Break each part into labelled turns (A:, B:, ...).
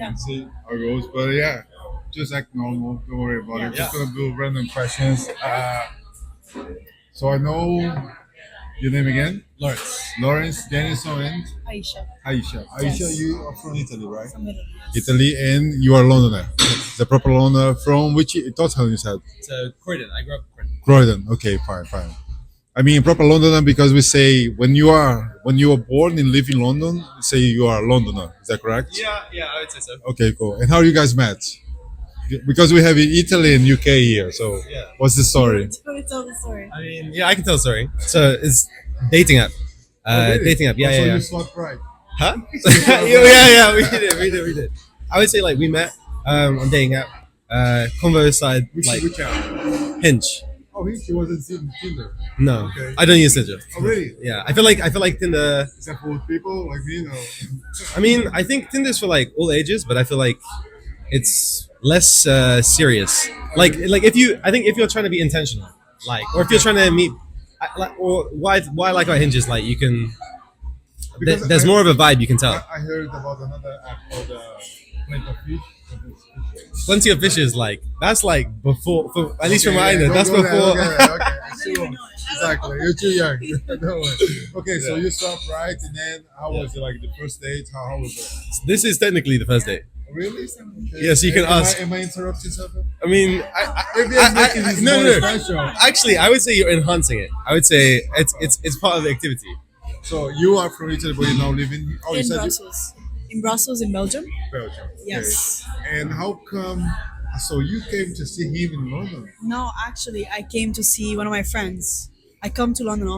A: and see how it goes. But yeah, just act normal. Don't worry about it. Just gonna do random questions. So I know your name again,
B: Lawrence.
A: Lawrence, Denison, and
C: Aisha.
A: Aisha. Aisha,
C: Yes.
A: you are from Italy, right?
C: From Italy.
A: Italy, and you are Londoner. The proper Londoner from which town you said?
B: So Croydon. I grew up in Croydon.
A: Croydon. Okay, fine, fine. I mean proper Londoner because we say when you are born and live in London, say you are Londoner. Is that correct?
B: Yeah, I would say so.
A: Okay, cool. And how you guys met? Because we have Italy and UK here. So
B: Yeah.
A: what's the story?
C: Tell the story.
B: I mean, yeah, I can tell a story. So it's dating app.
A: Really?
B: Dating app. Yeah,
A: Oh, so
B: yeah.
A: you swapped right.
B: Huh? yeah. We did. I would say like we met on dating app. Convo side like
A: Which app?
B: Hinge.
A: Oh, he wasn't in Tinder.
B: No,
A: Okay.
B: I don't use Tinder.
A: Oh, really?
B: Yeah, I feel like Tinder.
A: Is that for people like me? No.
B: I mean, I think Tinder's for like all ages, but I feel like it's less serious. Like I think if you're trying to be intentional, like, or if you're trying to meet, or why I like about Hinge is like you can.
A: Because
B: There's more of a vibe you can tell.
A: I heard about another app called Plenty of Fish.
B: Plenty of fishes, like that's like before, for, at least from my end,
A: Go-
B: that's
A: go there,
B: before.
A: go there, okay.
C: I don't even know it.
A: Exactly. You're too young. Don't worry. Okay, so you swap right, and then how was it like the first date? How was it?
B: This is technically the first date.
A: Really? Okay.
B: Yeah, so you can ask.
A: Am I interrupting something?
B: I mean,
A: Maybe I'm making this
B: no,
A: more
B: no.
A: special.
B: Actually, I would say you're enhancing it. I would say it's part of the activity.
A: So you are from Italy, but you now live in. Oh, you
C: In
A: said
C: Brussels. In Brussels, in Belgium.
A: you Belgium. Okay.
C: Yes.
A: And how come? So you came to see him in London?
C: No, actually, I came to see one of my friends. I come to London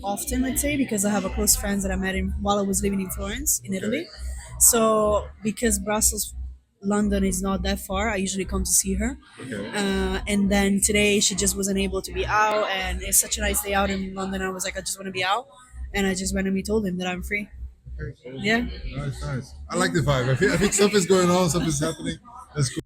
C: often, let's say, because I have a close friend that I met while I was living in Florence, in Italy. So because Brussels, London is not that far, I usually come to see her.
A: Okay.
C: And then today she just wasn't able to be out, and it's such a nice day out in London. I was like, I just want to be out, and I just randomly told him that I'm free.
A: Okay, cool.
C: Yeah.
A: Nice, nice. I like the vibe. I think something's going on, something's happening. That's cool.